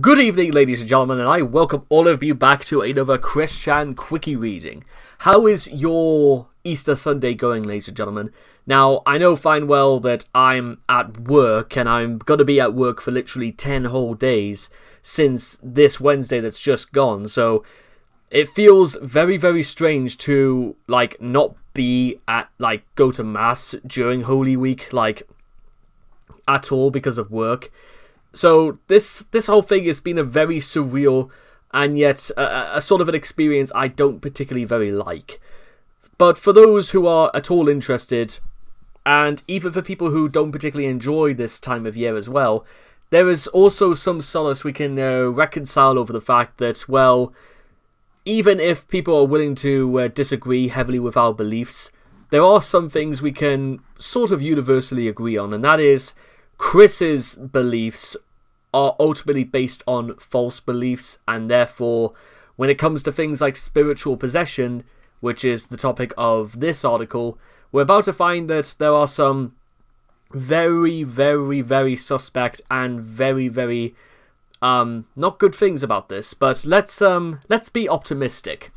Good evening, ladies and gentlemen, and I welcome all of you back to another Chris Chan Quickie Reading. How is your Easter Sunday going, ladies and gentlemen? Now, I know fine well that I'm at work, and I'm going to be at work for literally 10 whole days since this Wednesday that's just gone, so it feels very, very strange to, not be at, go to Mass during Holy Week, at all because of work. So this whole thing has been a very surreal and yet a sort of an experience I don't particularly very like. But for those who are at all interested, and even for people who don't particularly enjoy this time of year as well, there is also some solace we can reconcile over the fact that, well, even if people are willing to disagree heavily with our beliefs, there are some things we can sort of universally agree on, and that is Chris's beliefs are ultimately based on false beliefs, and therefore, when it comes to things like spiritual possession, which is the topic of this article, we're about to find that there are some very, very, very suspect and very, very not good things about this. But let's be optimistic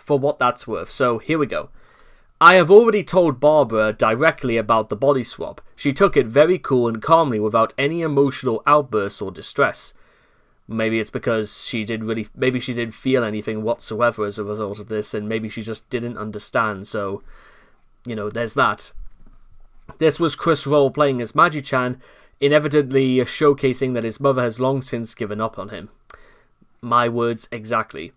for what that's worth. So here we go. I have already told Barbara directly about the body swap. She took it very cool and calmly without any emotional outbursts or distress. Maybe it's because maybe she didn't feel anything whatsoever as a result of this, and maybe she just didn't understand, so, there's that. This was Chris role-playing as Magi-chan, inevitably showcasing that his mother has long since given up on him. My words exactly.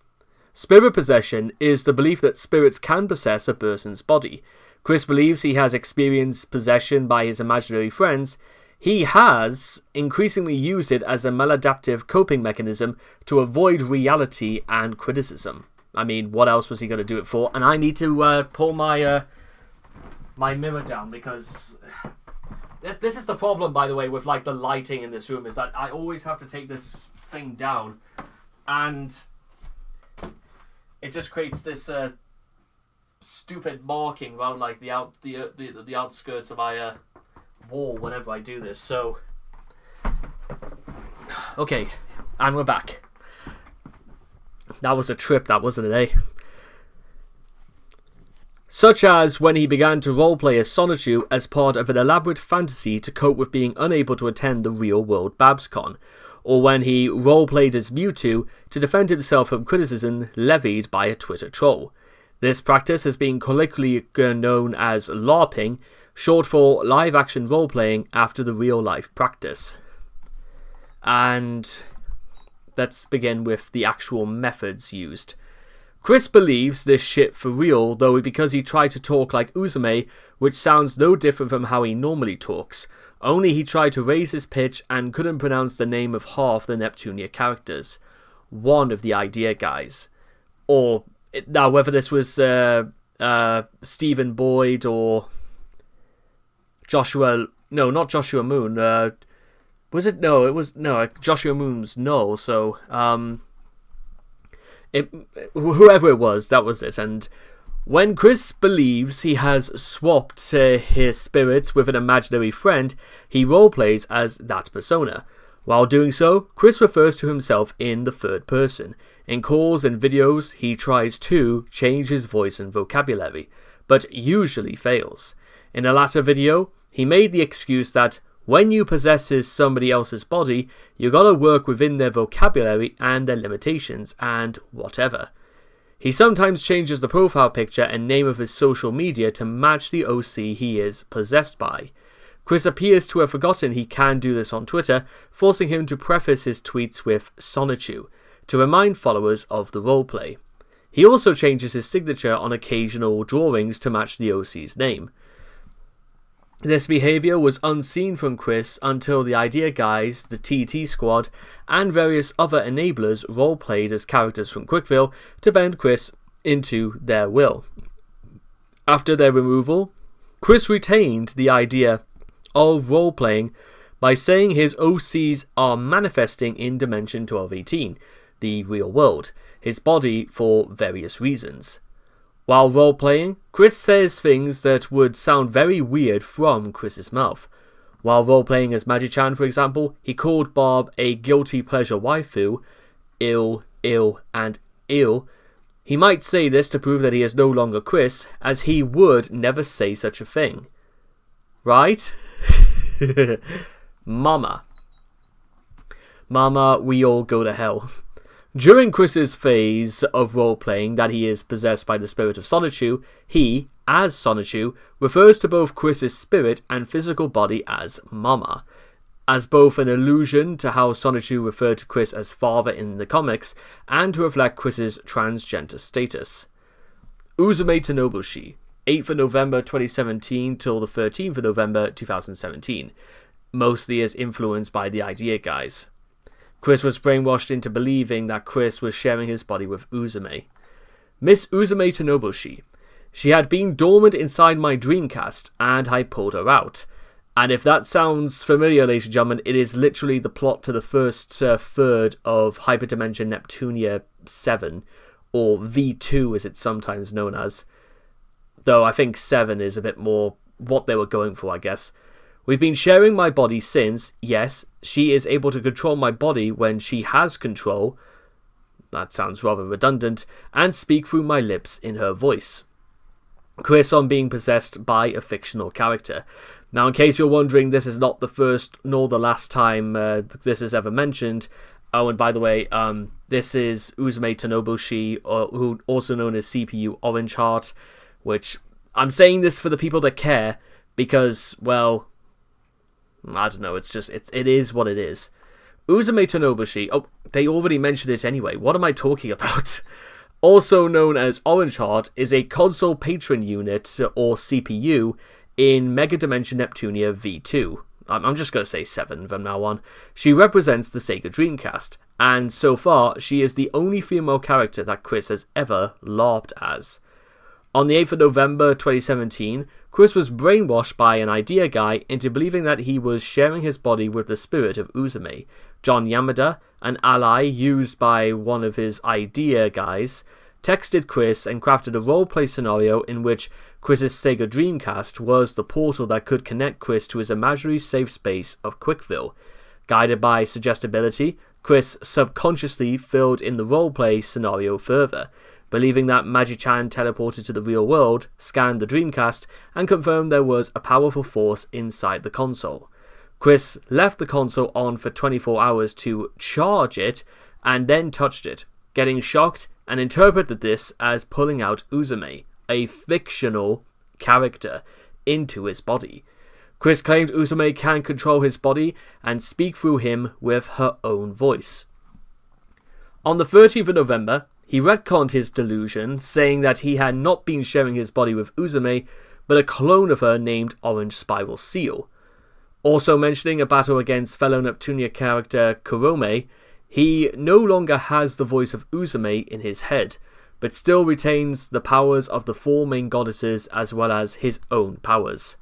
Spirit possession is the belief that spirits can possess a person's body. Chris believes he has experienced possession by his imaginary friends. He has increasingly used it as a maladaptive coping mechanism to avoid reality and criticism. I mean, what else was he going to do it for? And I need to pull my mirror down, because this is the problem, by the way, with the lighting in this room, is that I always have to take this thing down, and it just creates this stupid marking around the outskirts of my wall whenever I do this. So, okay, and we're back. That was a trip, that wasn't it, eh? Such as when he began to roleplay as Sonichu as part of an elaborate fantasy to cope with being unable to attend the real-world BabsCon, or when he roleplayed as Mewtwo to defend himself from criticism levied by a Twitter troll. This practice has been colloquially known as LARPing, short for live-action role-playing after the real-life practice. And let's begin with the actual methods used. Chris believes this shit for real, though, because he tried to talk like Uzume, which sounds no different from how he normally talks. Only he tried to raise his pitch and couldn't pronounce the name of half the Neptunia characters. One of the idea guys. Or, now whether this was Stephen Boyd or Joshua... No, not Joshua Moon. Was it? No, it was... No, Joshua Moon's Null, so... whoever it was, that was it. And when Chris believes he has swapped his spirits with an imaginary friend, he roleplays as that persona. While doing so, Chris refers to himself in the third person. In calls and videos, he tries to change his voice and vocabulary, but usually fails. In a latter video, he made the excuse that when you possess somebody else's body, you gotta work within their vocabulary and their limitations and whatever. He sometimes changes the profile picture and name of his social media to match the OC he is possessed by. Chris appears to have forgotten he can do this on Twitter, forcing him to preface his tweets with Sonichu, to remind followers of the roleplay. He also changes his signature on occasional drawings to match the OC's name. This behaviour was unseen from Chris until the Idea Guys, the TT Squad, and various other enablers roleplayed as characters from Quickville to bend Chris into their will. After their removal, Chris retained the idea of roleplaying by saying his OCs are manifesting in Dimension 1218, the real world, his body for various reasons. While role-playing, Chris says things that would sound very weird from Chris's mouth. While role-playing as Magi-chan, for example, he called Barb a guilty pleasure waifu, ill, and ill. He might say this to prove that he is no longer Chris, as he would never say such a thing. Right? Mama, we all go to hell. During Chris's phase of role-playing that he is possessed by the spirit of Sonichu, he, as Sonichu, refers to both Chris's spirit and physical body as Mama, as both an allusion to how Sonichu referred to Chris as father in the comics, and to reflect Chris's transgender status. Uzume to Nobushi, 8th of November 2017 till the 13th of November 2017, mostly as influenced by the Idea Guys. Chris was brainwashed into believing that Chris was sharing his body with Uzume. Miss Uzume to Nobushi. She had been dormant inside my Dreamcast, and I pulled her out. And if that sounds familiar, ladies and gentlemen, it is literally the plot to the first third of Hyperdimension Neptunia 7, or V2 as it's sometimes known as. Though I think 7 is a bit more what they were going for, I guess. We've been sharing my body since, yes, she is able to control my body when she has control, that sounds rather redundant, and speak through my lips in her voice. Chris on being possessed by a fictional character. Now, in case you're wondering, this is not the first nor the last time this is ever mentioned. Oh, and by the way, this is Uzume to Nobushi, who also known as CPU Orange Heart, which I'm saying this for the people that care because, well, I don't know, it is what it is. Uzume to Nobushi, oh, they already mentioned it anyway, what am I talking about? Also known as Orange Heart, is a console patron unit, or CPU, in Mega Dimension Neptunia V2. I'm just going to say 7 from now on. She represents the Sega Dreamcast, and so far, she is the only female character that Chris has ever LARPed as. On the 8th of November 2017, Chris was brainwashed by an idea guy into believing that he was sharing his body with the spirit of Uzume. John Yamada, an ally used by one of his idea guys, texted Chris and crafted a roleplay scenario in which Chris's Sega Dreamcast was the portal that could connect Chris to his imaginary safe space of Quickville. Guided by suggestibility, Chris subconsciously filled in the roleplay scenario further, believing that Magi-chan teleported to the real world, scanned the Dreamcast, and confirmed there was a powerful force inside the console. Chris left the console on for 24 hours to charge it, and then touched it, getting shocked and interpreted this as pulling out Uzume, a fictional character, into his body. Chris claimed Uzume can control his body and speak through him with her own voice. On the 13th of November, he retconned his delusion, saying that he had not been sharing his body with Uzume, but a clone of her named Orange Spiral Seal. Also mentioning a battle against fellow Neptunia character Kurome, he no longer has the voice of Uzume in his head, but still retains the powers of the 4 main goddesses as well as his own powers.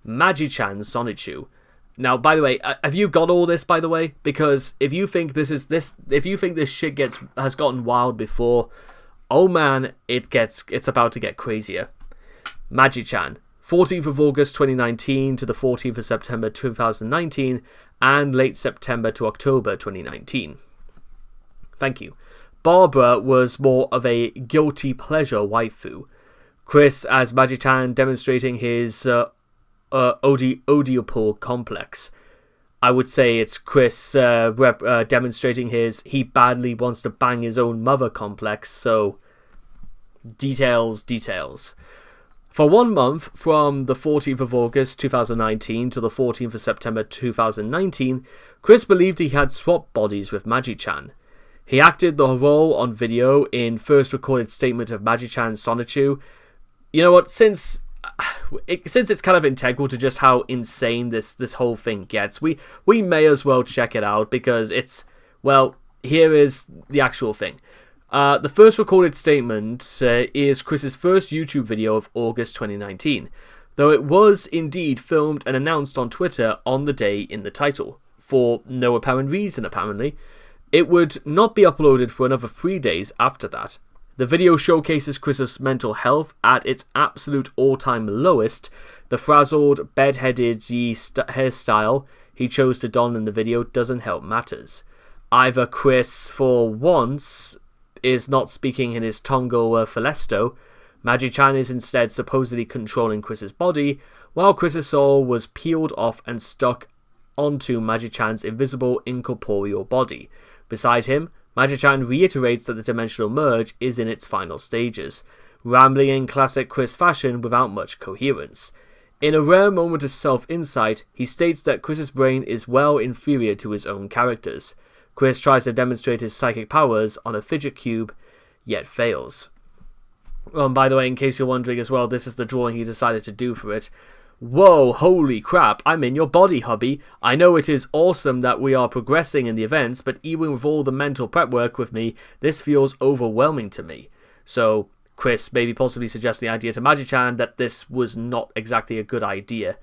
Magi-chan Sonichu. Now, by the way, have you got all this, by the way? Because if you think this shit has gotten wild before, oh man, it's about to get crazier. Magi-chan, 14th of August 2019 to the 14th of September 2019, and late September to October 2019. Thank you. Barbara was more of a guilty pleasure waifu. Chris as Magi-chan demonstrating his Oedipal complex. I would say it's Chris demonstrating his he badly wants to bang his own mother complex, so details. For 1 month, from the 14th of August 2019 to the 14th of September 2019, Chris believed he had swapped bodies with Magi-chan. He acted the role on video in first recorded statement of Magi-chan Sonichu. You know what, since it's kind of integral to just how insane this whole thing gets, we may as well check it out because it's, well, here is the actual thing. The first recorded statement is Chris's first YouTube video of August 2019, though it was indeed filmed and announced on Twitter on the day in the title, for no apparent reason apparently. It would not be uploaded for another 3 days after that. The video showcases Chris's mental health at its absolute all-time lowest. The frazzled, bed-headed hairstyle he chose to don in the video doesn't help matters. Either Chris, for once, is not speaking in his Tongo or Felesto. Magi-chan is instead supposedly controlling Chris's body, while Chris's soul was peeled off and stuck onto Magi-chan's invisible incorporeal body. Beside him, Magi-chan reiterates that the dimensional merge is in its final stages, rambling in classic Chris fashion without much coherence. In a rare moment of self-insight, he states that Chris's brain is well inferior to his own character's. Chris tries to demonstrate his psychic powers on a fidget cube, yet fails. By the way, in case you're wondering as well, this is the drawing he decided to do for it. Whoa, holy crap, I'm in your body, hubby. I know it is awesome that we are progressing in the events, but even with all the mental prep work with me, this feels overwhelming to me. So, Chris maybe possibly suggests the idea to Magi-chan that this was not exactly a good idea.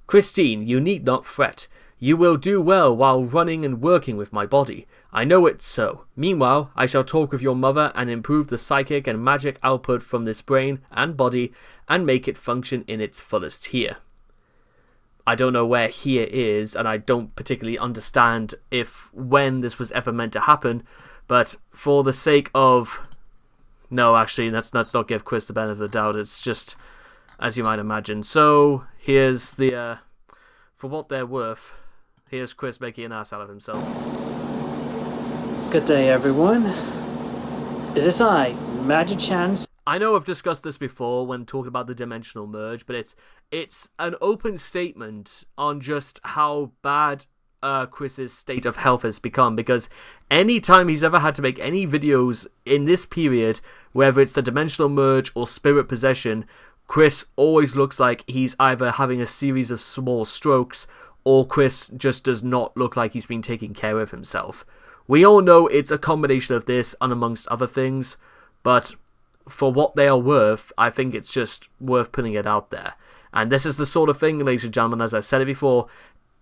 Christine, you need not fret. You will do well while running and working with my body. I know it's so. Meanwhile, I shall talk with your mother and improve the psychic and magic output from this brain and body and make it function in its fullest here. I don't know where here is, and I don't particularly understand when this was ever meant to happen, but for the sake of... No, actually, let's not give Chris the benefit of the doubt. It's just, as you might imagine. So, here's the... for what they're worth, here's Chris making an ass out of himself. Good day, everyone. It is I, Magi-chan. I know I've discussed this before when talking about the dimensional merge, but it's an open statement on just how bad Chris's state of health has become, because any time he's ever had to make any videos in this period, whether it's the dimensional merge or spirit possession, Chris always looks like he's either having a series of small strokes, or Chris just does not look like he's been taking care of himself. We all know it's a combination of this and amongst other things, but for what they are worth, I think it's just worth putting it out there. And this is the sort of thing, ladies and gentlemen, as I said it before,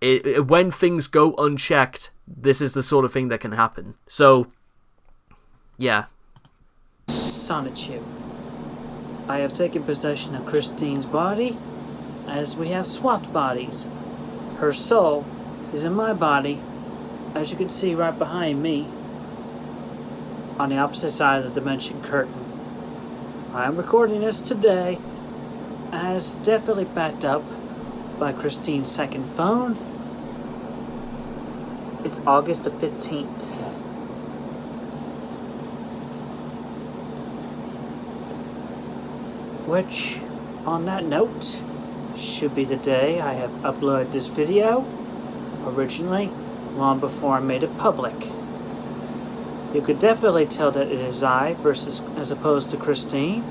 when things go unchecked, this is the sort of thing that can happen. So, yeah. Sonichu. I have taken possession of Christine's body, as we have swapped bodies. Her soul is in my body, as you can see right behind me, on the opposite side of the dimension curtain. I am recording this today, as definitely backed up by Christine's second phone. It's August the 15th. Which, on that note, should be the day I have uploaded this video, originally, long before I made it public. You could definitely tell that it is I as opposed to Christine,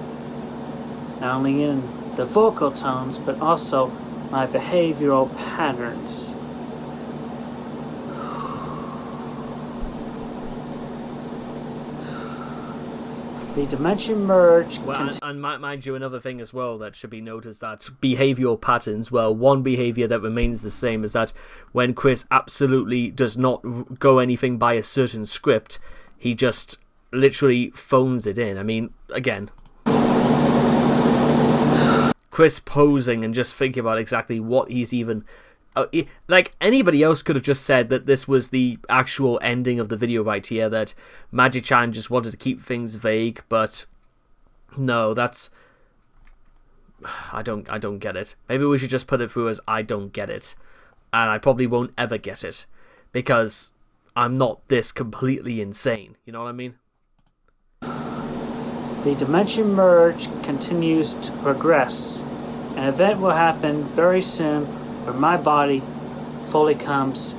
not only in the vocal tones, but also my behavioral patterns. The dimension merge... and mind you, another thing as well that should be noted is that behavioral patterns, well, one behavior that remains the same is that when Chris absolutely does not go anything by a certain script, he just literally phones it in. I mean, again, Chris posing and just thinking about exactly what he's even... like, anybody else could have just said that this was the actual ending of the video right here, that Magi-chan just wanted to keep things vague, but no, that's... I don't get it. Maybe we should just put it through as I don't get it, and I probably won't ever get it, because I'm not this completely insane, you know what I mean? The dimension merge continues to progress. An event will happen very soon where my body fully comes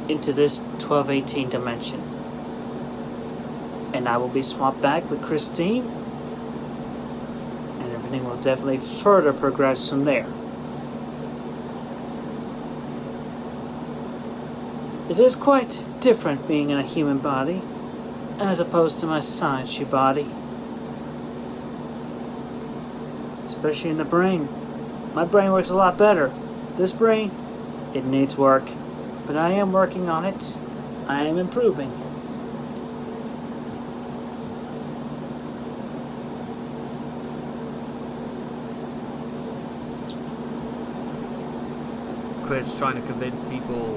into this 1218 dimension. And I will be swapped back with Christine, and everything will definitely further progress from there. It is quite different being in a human body, as opposed to my Sonichu body. Especially in the brain. My brain works a lot better. This brain, it needs work, but I am working on it. I am improving. Chris trying to convince people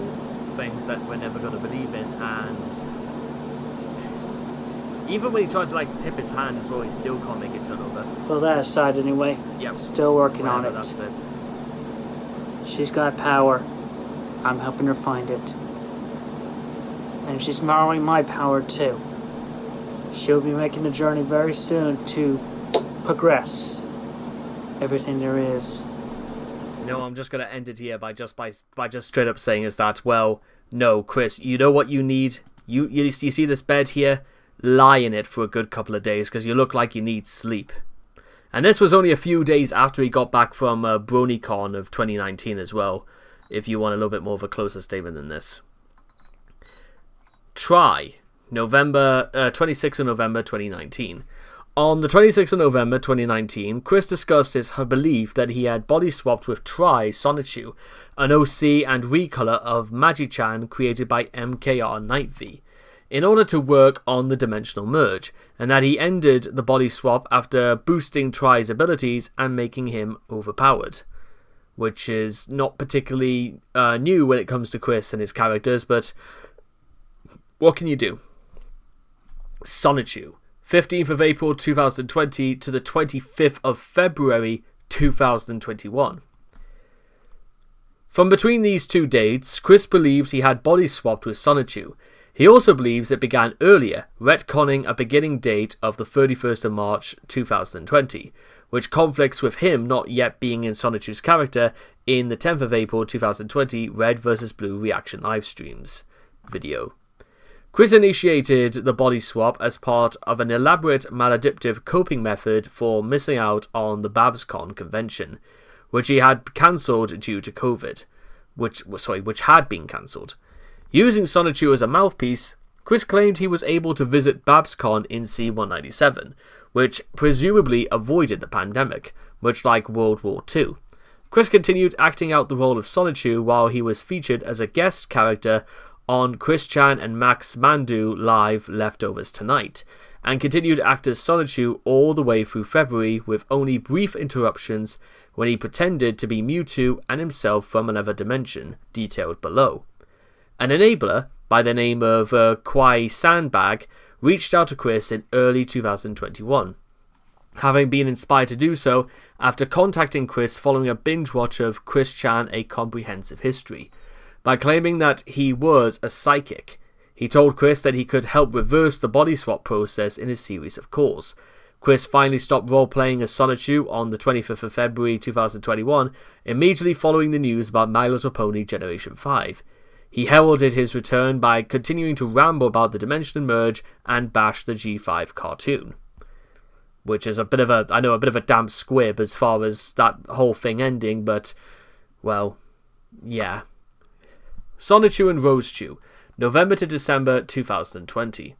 things that we're never going to believe in, and even when he tries to tip his hand as well, he still can't make it turn over. Well, that aside anyway. Yep. Still working on it. That's it. She's got power. I'm helping her find it. And she's borrowing my power too. She'll be making a journey very soon to progress everything there is. I'm just going to end it here by just straight up saying is that, well, no, Chris, you know what you need? You see this bed here? Lie in it for a good couple of days because you look like you need sleep. And this was only a few days after he got back from BronyCon of 2019 as well, if you want a little bit more of a closer statement than this. Try, 26th of November 2019. On the 26th of November 2019, Chris discussed his belief that he had body swapped with Tri Sonichu, an OC and recolor of Magi-Chan created by MKR Night V, in order to work on the dimensional merge, and that he ended the body swap after boosting Tri's abilities and making him overpowered. Which is not particularly new when it comes to Chris and his characters, but what can you do? Sonichu, 15th of April 2020 to the 25th of February 2021. From between these two dates, Chris believed he had body swapped with Sonichu. He also believes it began earlier, retconning a beginning date of the 31st of March 2020, which conflicts with him not yet being in Sonichu's character in the 10th of April 2020 Red vs Blue reaction livestreams video. Chris initiated the body swap as part of an elaborate maladaptive coping method for missing out on the BabsCon convention, which he had cancelled due to COVID, which had been cancelled. Using Sonichu as a mouthpiece, Chris claimed he was able to visit BabsCon in C-197, which presumably avoided the pandemic, much like World War II. Chris continued acting out the role of Sonichu while he was featured as a guest character on Chris Chan and Max Mandu live Leftovers Tonight, and continued to act as Sonichu all the way through February with only brief interruptions when he pretended to be Mewtwo and himself from another dimension, detailed below. An enabler, by the name of Kwai Sandbag, reached out to Chris in early 2021, having been inspired to do so after contacting Chris following a binge watch of Chris Chan A Comprehensive History. By claiming that he was a psychic, he told Chris that he could help reverse the body swap process in a series of calls. Chris finally stopped role-playing as Sonichu on the 25th of February 2021, immediately following the news about My Little Pony Generation 5. He heralded his return by continuing to ramble about the Dimension Merge and bash the G5 cartoon. Which is a bit of a damp squib as far as that whole thing ending, but, well, yeah. Sonichu and Rosechu, November to December 2020.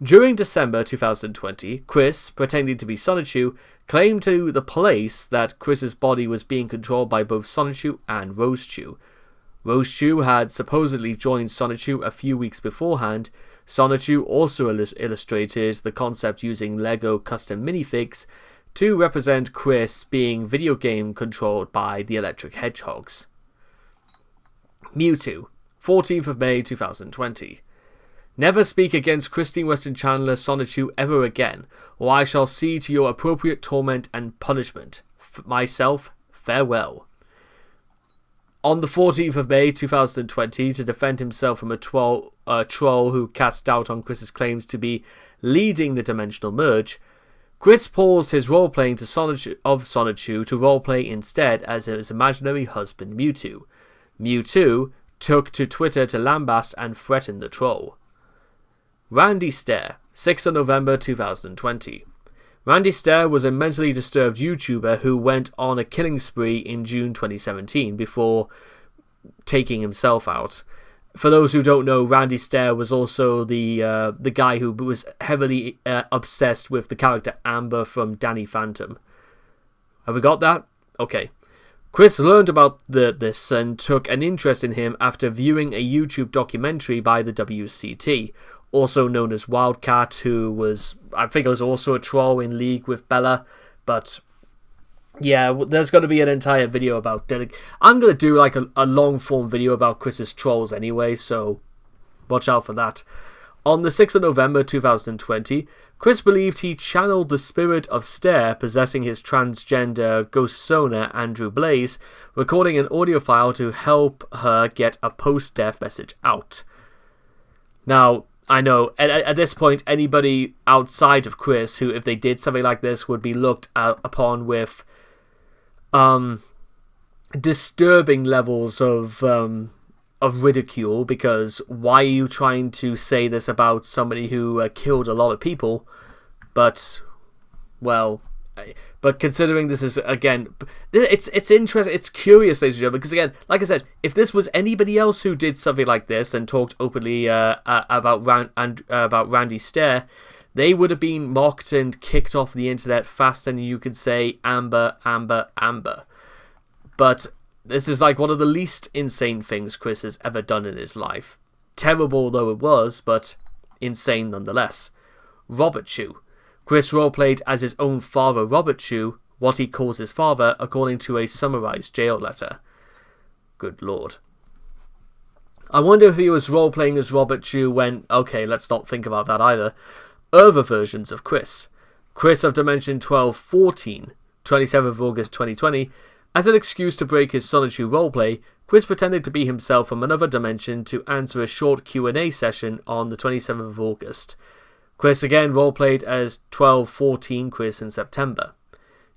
During December 2020, Chris, pretending to be Sonichu, claimed to the police that Chris's body was being controlled by both Sonichu and Rosechu. Rosechu had supposedly joined Sonichu a few weeks beforehand. Sonichu also illustrated the concept using Lego custom minifigs to represent Chris being video game controlled by the Electric Hedgehogs. Mewtwo, 14th of May 2020. Never speak against Christine Weston Chandler Sonichu ever again, or I shall see to your appropriate torment and punishment. Myself, farewell. On the 14th of May 2020, to defend himself from a troll who cast doubt on Chris's claims to be leading the Dimensional Merge, Chris paused his role-playing of Sonichu to roleplay instead as his imaginary husband Mewtwo. Mewtwo took to Twitter to lambast and threaten the troll. Randy Stair, 6th of November 2020. Randy Stair was a mentally disturbed YouTuber who went on a killing spree in June 2017 before taking himself out. For those who don't know, Randy Stair was also the guy who was heavily obsessed with the character Amber from Danny Phantom. Have we got that? Okay. Chris learned about this and took an interest in him after viewing a YouTube documentary by the WCT, also known as Wildcat, who was, I think it was also a troll in league with Bella, but Yeah, there's going to be an entire video about I'm going to do like a long form video about Chris's trolls anyway, so watch out for that. On the 6th of November 2020, Chris believed he channeled the spirit of Stare possessing his transgender ghost sona Andrew Blaze, recording an audio file to help her get a post-death message out. Now, I know, at this point, anybody outside of Chris who, if they did something like this, would be looked upon with disturbing levels of ridicule, because why are you trying to say this about somebody who killed a lot of people? But considering this is, again, it's interesting, it's curious, ladies and gentlemen, because again, like I said, if this was anybody else who did something like this and talked openly about Randy Stare, they would have been mocked and kicked off the internet faster than you could say Amber, Amber, Amber. But this is like one of the least insane things Chris has ever done in his life. Terrible though it was, but insane nonetheless. Robert Chew. Chris roleplayed as his own father, Robert Chew, what he calls his father, according to a summarized jail letter. Good lord. I wonder if he was roleplaying as Robert Chew when... Okay, let's not think about that either. Other versions of Chris. Chris of Dimension 1214, 27th of August 2020. As an excuse to break his solitary roleplay, Chris pretended to be himself from another dimension to answer a short Q&A session on the 27th of August. Chris again roleplayed as 1214 Chris in September.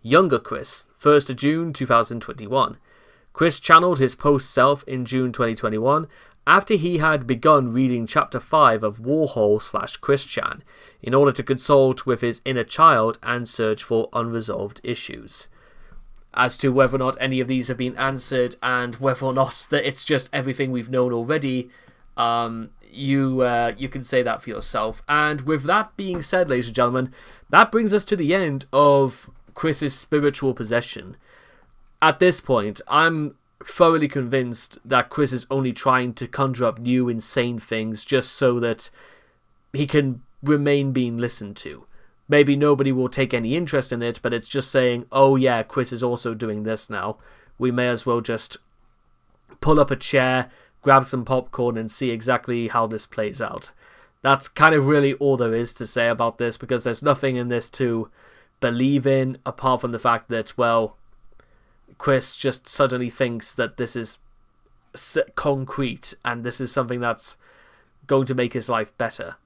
Younger Chris, 1st of June 2021. Chris channeled his post-self in June 2021 after he had begun reading Chapter 5 of Warhol/Chris-chan in order to consult with his inner child and search for unresolved issues. As to whether or not any of these have been answered and whether or not that it's just everything we've known already, you can say that for yourself. And with that being said, ladies and gentlemen, that brings us to the end of Chris's spiritual possession. At this point, I'm thoroughly convinced that Chris is only trying to conjure up new insane things just so that he can remain being listened to. Maybe nobody will take any interest in it, but it's just saying, oh yeah, Chris is also doing this now. We may as well just pull up a chair, grab some popcorn, and see exactly how this plays out. That's kind of really all there is to say about this, because there's nothing in this to believe in, apart from the fact that, well, Chris just suddenly thinks that this is concrete, and this is something that's going to make his life better.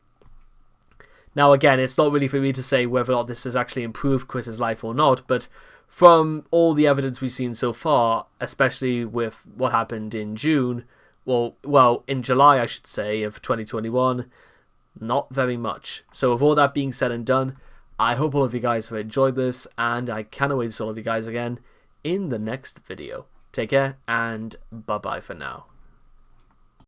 Now, again, it's not really for me to say whether or not this has actually improved Chris's life or not, but from all the evidence we've seen so far, especially with what happened in June, well, in July, I should say, of 2021, not very much. So with all that being said and done, I hope all of you guys have enjoyed this, and I cannot wait to see all of you guys again in the next video. Take care, and bye-bye for now.